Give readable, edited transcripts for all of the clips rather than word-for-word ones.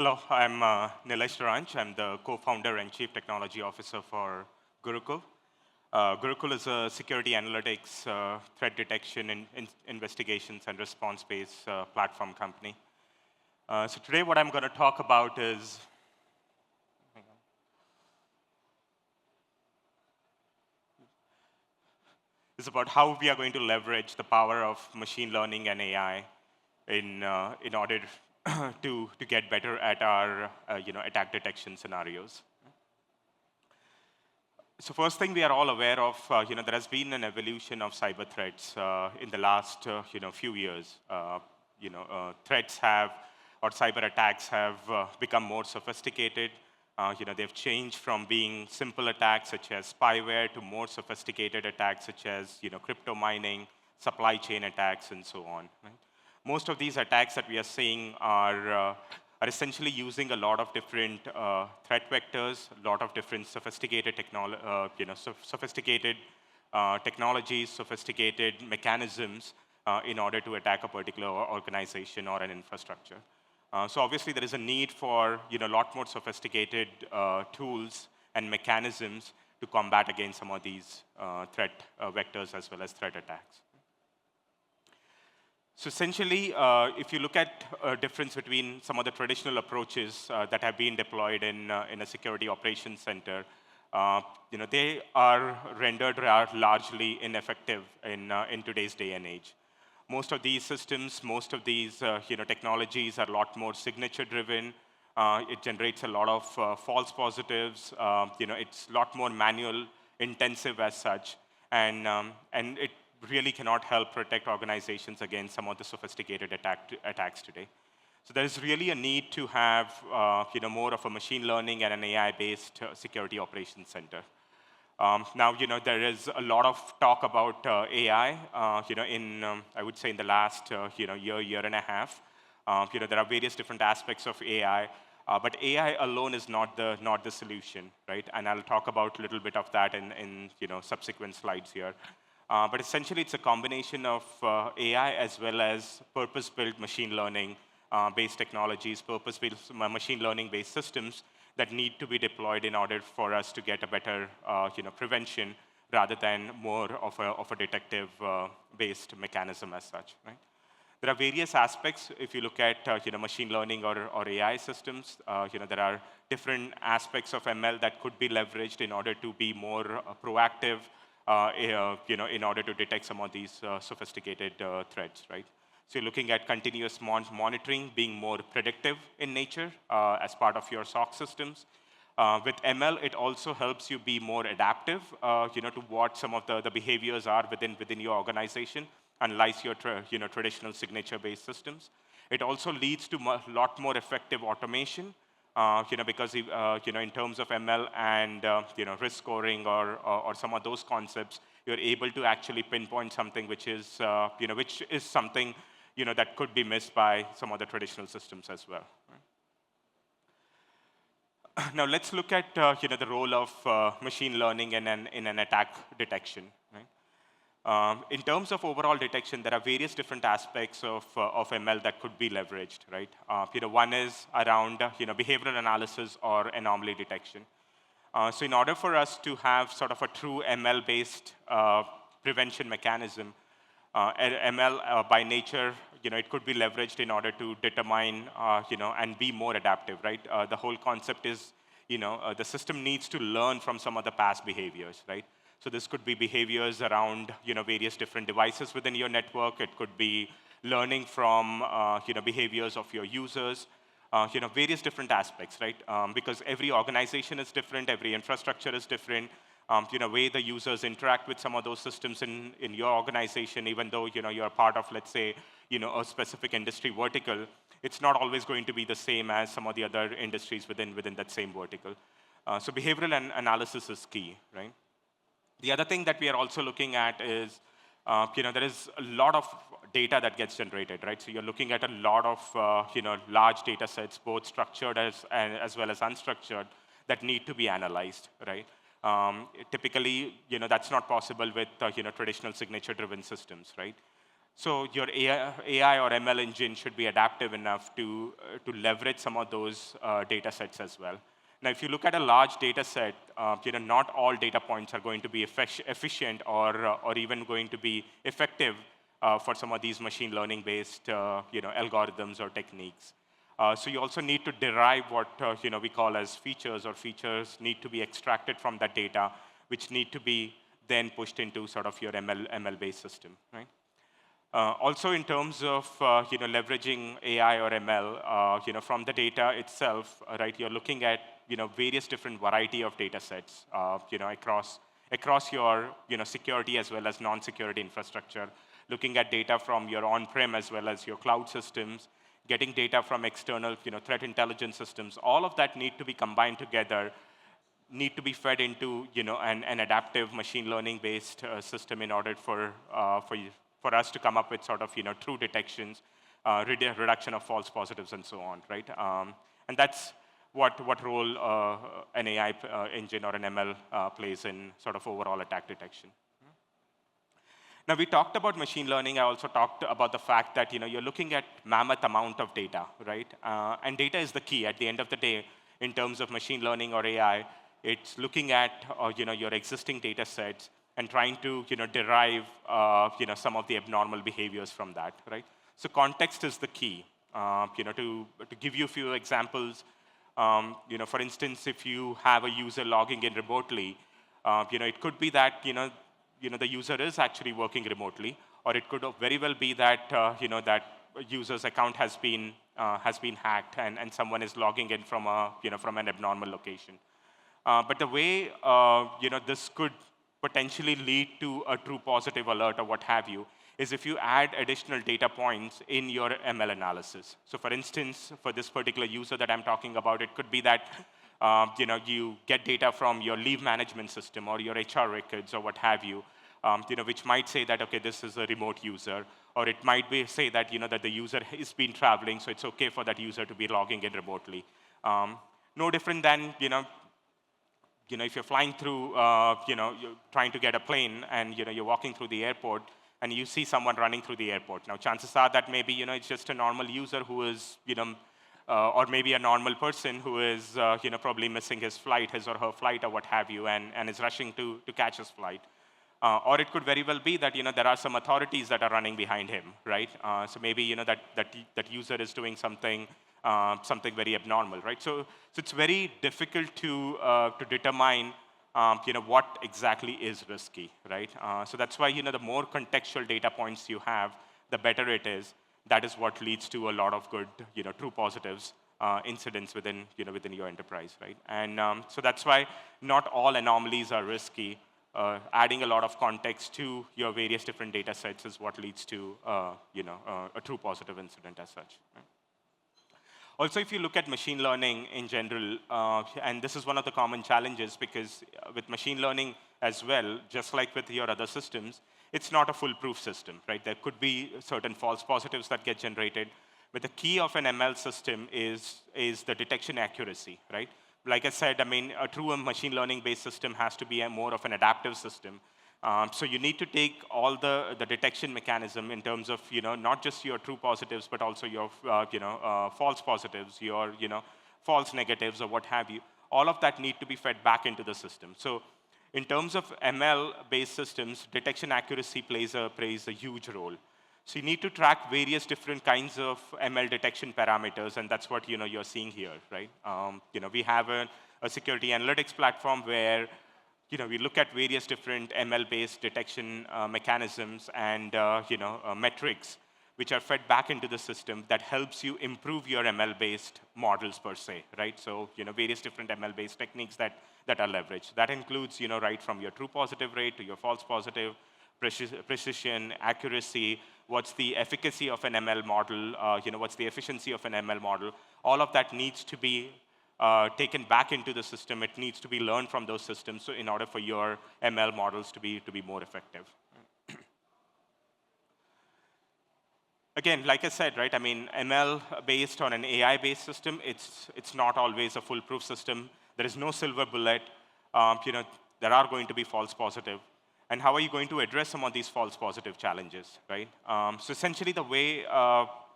Hello, I'm Nilesh Dherange. I'm the co-founder and chief technology officer for Gurucul. Gurucul is a security analytics, threat detection, investigations, and response-based platform company. So today what I'm going to talk about is about how we are going to leverage the power of machine learning and AI in order to get better at our attack detection scenarios. So first thing we are all aware of, there has been an evolution of cyber threats in the last, few years. Threats have, or cyber attacks have become more sophisticated. They've changed from being simple attacks such as spyware to more sophisticated attacks such as, crypto mining, supply chain attacks, and so on. Right? Most of these attacks that we are seeing are essentially using a lot of different threat vectors, a lot of different sophisticated technologies, sophisticated mechanisms in order to attack a particular organization or an infrastructure. So obviously there is a need for a lot more sophisticated tools and mechanisms to combat against some of these threat vectors as well as threat attacks. So essentially, if you look at a difference between some of the traditional approaches that have been deployed in a security operations center, they are rendered largely ineffective in today's day and age. Most of these systems, most of these technologies are a lot more signature-driven. It generates a lot of false positives. It's a lot more manual intensive as such, and it really cannot help protect organizations against some of the sophisticated attacks today. So there is really a need to have more of a machine learning and an AI-based security operations center. Now, there is a lot of talk about AI, I would say in the last, year and a half. There are various different aspects of AI, but AI alone is not the solution, right? And I'll talk about a little bit of that in subsequent slides here. But essentially, it's a combination of AI as well as purpose-built machine learning-based technologies, purpose-built machine learning-based systems that need to be deployed in order for us to get a better prevention rather than more of a detective-based mechanism as such. Right? There are various aspects. If you look at machine learning or AI systems, there are different aspects of ML that could be leveraged in order to be more proactive, in order to detect some of these sophisticated threats, right? So you're looking at continuous monitoring, being more predictive in nature as part of your SOC systems. With ML, it also helps you be more adaptive, to what some of the behaviors are within your organization, unlike your traditional signature-based systems. It also leads to a lot more effective automation, because in terms of ML and risk scoring or some of those concepts, you're able to actually pinpoint something which is something that could be missed by some of the traditional systems as well. Right? Now let's look at the role of machine learning in an attack detection. Right? In terms of overall detection, there are various different aspects of ML that could be leveraged, right? One is around behavioral analysis or anomaly detection. So in order for us to have sort of a true ML-based prevention mechanism, ML by nature, it could be leveraged in order to determine, and be more adaptive, right? The whole concept is, the system needs to learn from some of the past behaviors, right? So this could be behaviors around various different devices within your network. It could be learning from behaviors of your users, various different aspects, right? Because every organization is different, every infrastructure is different. Way the users interact with some of those systems in your organization, even though you're part of, let's say, a specific industry vertical, it's not always going to be the same as some of the other industries within that same vertical. So behavioral analysis is key, right? The other thing that we are also looking at is, there is a lot of data that gets generated, right? So you're looking at a lot of, large data sets, both structured as well as unstructured, that need to be analyzed, right? Typically, that's not possible with, traditional signature-driven systems, right? So your AI or ML engine should be adaptive enough to leverage some of those data sets as well. Now, if you look at a large data set, not all data points are going to be efficient or even going to be effective for some of these machine learning-based algorithms or techniques. So you also need to derive what we call as features, or features need to be extracted from that data, which need to be then pushed into sort of your ML-based system, right? Also, in terms of leveraging AI or ML, from the data itself, right? You're looking at various different variety of data sets, across your security as well as non-security infrastructure. Looking at data from your on-prem as well as your cloud systems, getting data from external threat intelligence systems. All of that need to be combined together, need to be fed into an adaptive machine learning based system in order for us to come up with sort of true detections, reduction of false positives, and so on, right? And that's what role an AI engine or an ML plays in sort of overall attack detection. Now, we talked about machine learning. I also talked about the fact that you're looking at mammoth amount of data, right? And data is the key at the end of the day in terms of machine learning or AI. It's looking at your existing data sets and trying to derive some of the abnormal behaviors from that, right? So context is the key. To give you a few examples, for instance, if you have a user logging in remotely, it could be that the user is actually working remotely, or it could very well be that that user's account has been hacked and someone is logging in from an abnormal location. But the way this could potentially lead to a true positive alert or what have you is if you add additional data points in your ML analysis. So for instance, for this particular user that I'm talking about, it could be that you get data from your leave management system or your HR records or what have you, which might say that, okay, this is a remote user, or it might be say that that the user has been traveling, so it's okay for that user to be logging in remotely. No different than if you're flying through, you're trying to get a plane, and you're walking through the airport, and you see someone running through the airport. Now, chances are that maybe it's just a normal user who is or maybe a normal person who is probably missing his flight, his or her flight, or what have you, and is rushing to catch his flight. Or it could very well be that there are some authorities that are running behind him, right? So maybe that user is doing something very abnormal, right? So it's very difficult to determine what exactly is risky, right? So that's why the more contextual data points you have, the better it is. That is what leads to a lot of good, true positives incidents within your enterprise, right? And so that's why not all anomalies are risky. Adding a lot of context to your various different data sets is what leads to a true positive incident as such, right? Also, if you look at machine learning in general, and this is one of the common challenges, because with machine learning as well, just like with your other systems, it's not a foolproof system, right? There could be certain false positives that get generated, but the key of an ML system is the detection accuracy, right? Like I said, I mean, a true machine learning-based system has to be more of an adaptive system. So you need to take all the detection mechanism in terms of not just your true positives, but also your false positives, your false negatives, or what have you. All of that need to be fed back into the system. So in terms of ML-based systems, detection accuracy plays a huge role. So you need to track various different kinds of ML detection parameters, and that's what you're seeing here, right? We have a security analytics platform where we look at various different ML-based detection mechanisms and metrics, which are fed back into the system that helps you improve your ML-based models per se, right? So various different ML-based techniques that are leveraged. That includes right from your true positive rate to your false positive, precision, accuracy, what's the efficacy of an ML model, what's the efficiency of an ML model. All of that needs to be taken back into the system. It needs to be learned from those systems, so in order for your ML models to be more effective. Again, like I said, right? I mean, ML based on an AI-based system, it's not always a foolproof system. There is no silver bullet. There are going to be false positive. And how are you going to address some of these false positive challenges, right? So essentially, the way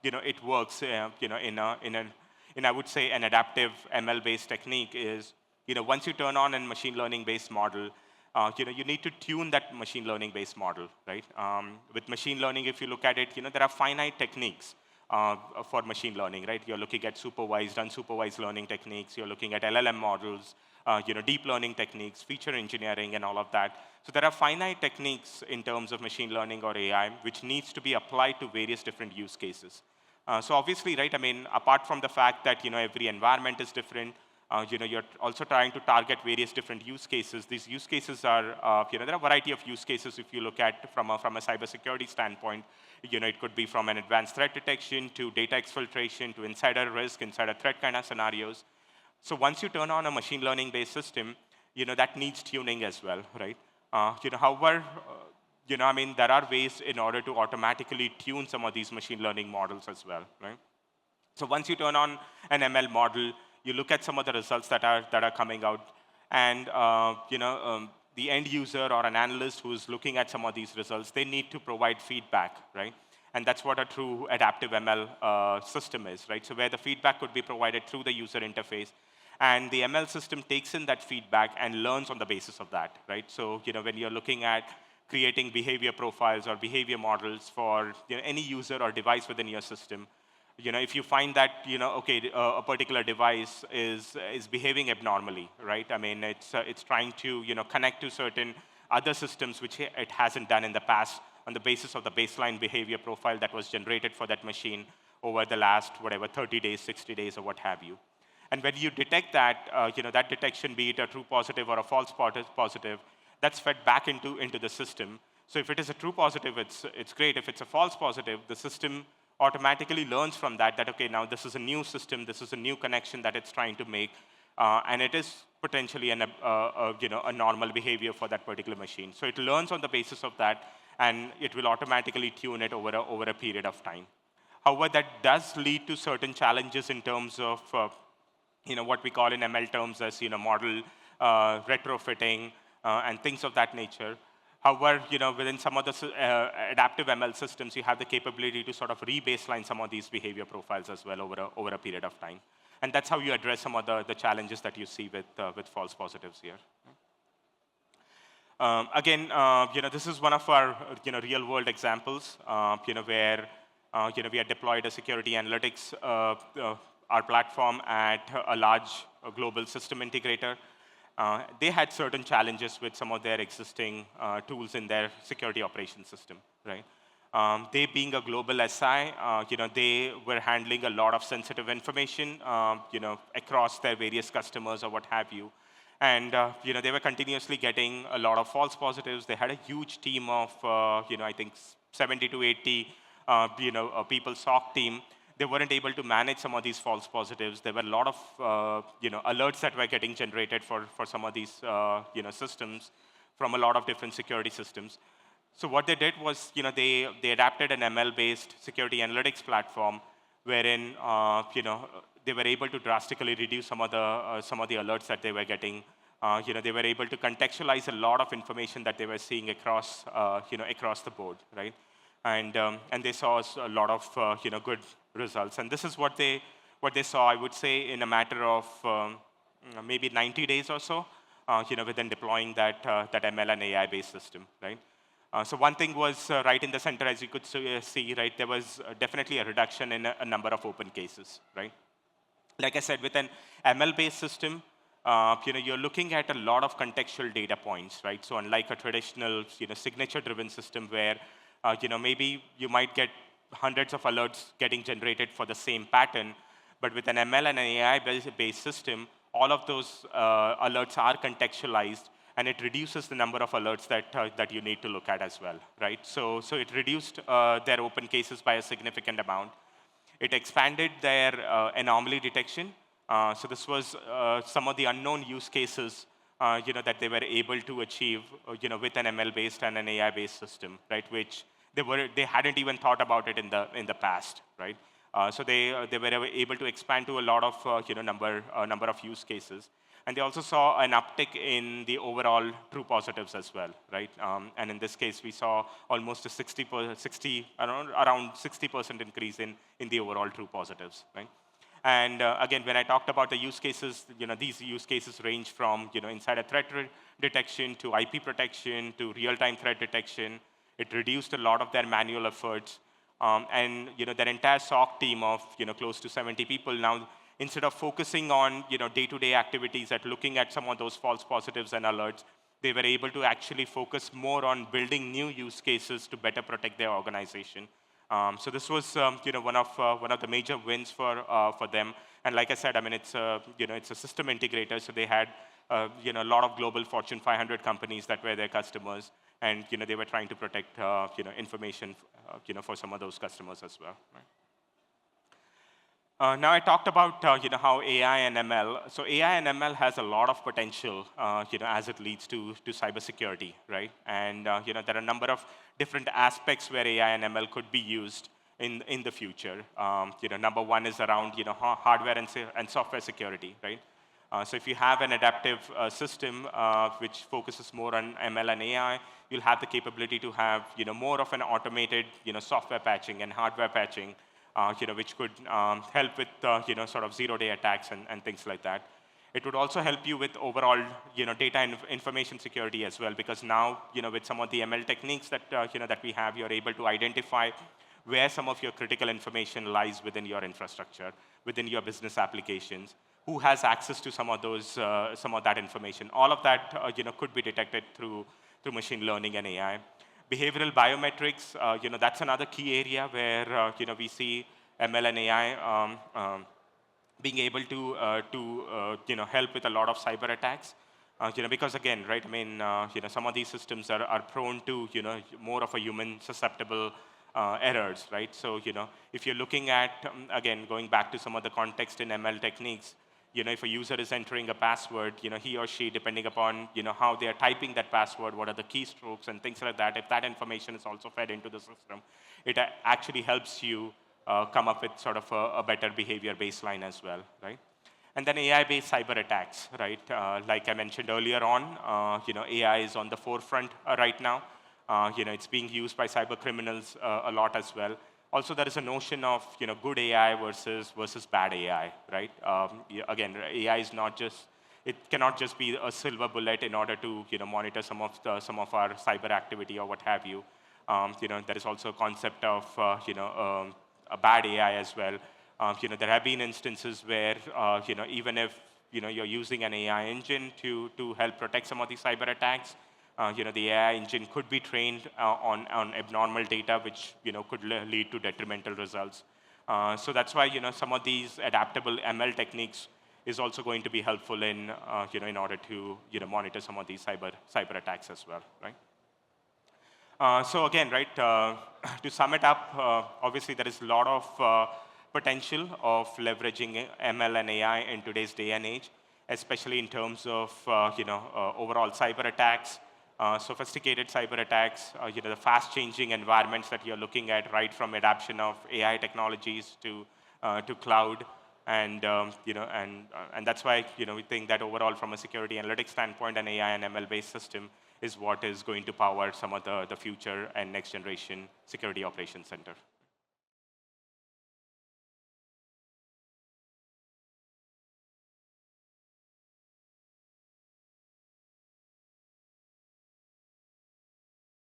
it works, in I would say an adaptive ML-based technique is, once you turn on a machine learning-based model, you need to tune that machine learning-based model, right? With machine learning, if you look at it, there are finite techniques for machine learning, right? You're looking at supervised, unsupervised learning techniques. You're looking at LLM models, deep learning techniques, feature engineering, and all of that. So there are finite techniques in terms of machine learning or AI, which needs to be applied to various different use cases. So obviously, right, I mean, apart from the fact that, every environment is different, you're also trying to target various different use cases. These use cases are, there are a variety of use cases if you look at from a cybersecurity standpoint. It could be from an advanced threat detection to data exfiltration to insider risk, insider threat kind of scenarios. So once you turn on a machine learning-based system, that needs tuning as well, right? However, I mean, there are ways in order to automatically tune some of these machine learning models as well, right? So once you turn on an ML model, you look at some of the results that are coming out, and the end user or an analyst who is looking at some of these results, they need to provide feedback, right? And that's what a true adaptive ML system is, right? So where the feedback could be provided through the user interface, and the ML system takes in that feedback and learns on the basis of that, right? So when you're looking at creating behavior profiles or behavior models for any user or device within your system, if you find that, okay, a particular device is behaving abnormally, right? I mean, it's trying to, connect to certain other systems which it hasn't done in the past on the basis of the baseline behavior profile that was generated for that machine over the last, 30 days, 60 days, or what have you. And when you detect that, that detection, be it a true positive or a false positive, that's fed back into the system. So if it is a true positive, it's great. If it's a false positive, the system automatically learns from that, okay, now this is a new system, this is a new connection that it's trying to make, and it is potentially a normal behavior for that particular machine. So it learns on the basis of that, and it will automatically tune it over a period of time. However, that does lead to certain challenges in terms of what we call in ML terms as model retrofitting and things of that nature. However, within some of the adaptive ML systems, you have the capability to sort of re-baseline some of these behavior profiles as well over a period of time. And that's how you address some of the challenges that you see with false positives here. Again, this is one of our real-world examples, where we had deployed a security analytics our platform at a large global system integrator. They had certain challenges with some of their existing tools in their security operations system, right? They being a global SI, they were handling a lot of sensitive information, across their various customers or what have you. And, they were continuously getting a lot of false positives. They had a huge team of, I think 70 to 80, people SOC team. They weren't able to manage some of these false positives. There were a lot of alerts that were getting generated for some of these systems from a lot of different security systems. So what they did was they adapted an ML-based security analytics platform wherein they were able to drastically reduce some of the alerts that they were getting. They were able to contextualize a lot of information that they were seeing across across the board, right? And they saw a lot of good results. And this is what they saw, I would say, in a matter of maybe 90 days or so, within deploying that ML and AI-based system, right? So one thing was right in the center, as you could see, right, there was definitely a reduction in a number of open cases, right? Like I said, with an ML-based system, you're looking at a lot of contextual data points, right? So unlike a traditional, signature-driven system where maybe you might get hundreds of alerts getting generated for the same pattern, but with an ML and an AI-based system, all of those alerts are contextualized, and it reduces the number of alerts that you need to look at as well, right? So it reduced their open cases by a significant amount. It expanded their anomaly detection. So this was some of the unknown use cases that they were able to achieve with an ML-based and an AI-based system, right? Which they hadn't even thought about it in the past, right? So they were able to expand to a lot of number of use cases. And they also saw an uptick in the overall true positives as well, right? And in this case, we saw almost a 60, around 60% increase in the overall true positives, right? And again, when I talked about the use cases, these use cases range from insider threat detection to IP protection to real-time threat detection. It reduced a lot of their manual efforts. And their entire SOC team of close to 70 people now, instead of focusing on day-to-day activities at looking at some of those false positives and alerts, they were able to actually focus more on building new use cases to better protect their organization. So this was one of the major wins for them. And like I said, I mean it's a system integrator, so they had a lot of global Fortune 500 companies that were their customers, and they were trying to protect information for some of those customers as well. Right? Now I talked about how AI and ML. So AI and ML has a lot of potential, as it leads to cybersecurity, right? And there are a number of different aspects where AI and ML could be used in the future. Number one is around hardware and software security, right? So if you have an adaptive system which focuses more on ML and AI, you'll have the capability to have more of an automated software patching and hardware patching, which could help with sort of zero-day attacks and things like that. It would also help you with overall data and information security as well, because now with some of the ML techniques that that we have, you're able to identify where some of your critical information lies within your infrastructure, within your business applications, who has access to some of that information. All of that could be detected through machine learning and AI. Behavioral biometrics, that's another key area where we see ML and AI being able to help with a lot of cyber attacks. Because again, right? I mean, some of these systems are prone to more of a human susceptible errors, right? So if you're looking at again going back to some of the context in ML techniques, if a user is entering a password, he or she, depending upon how they are typing that password, what are the keystrokes and things like that, if that information is also fed into the system, it actually helps you come up with sort of a better behavior baseline as well, right? And then AI-based cyber attacks, right? Like I mentioned earlier on, AI is on the forefront right now. It's being used by cyber criminals a lot as well. Also, there is a notion of good AI versus bad AI, right? Again, AI is not just, it cannot just be a silver bullet in order to monitor some of our cyber activity or what have you. There is also a concept of a bad AI as well. There have been instances where even if you're using an AI engine to help protect some of these cyber attacks, the AI engine could be trained on abnormal data, which could lead to detrimental results. So that's why some of these adaptable ML techniques is also going to be helpful in in order to monitor some of these cyber attacks as well, right? So again, right, to sum it up, obviously there is a lot of potential of leveraging ML and AI in today's day and age, especially in terms of overall cyber attacks. Sophisticated cyber attacks, the fast-changing environments that you're looking at, right from adoption of AI technologies to cloud, and and that's why we think that overall, from a security analytics standpoint, an AI and ML-based system is what is going to power some of the future and next generation security operations center.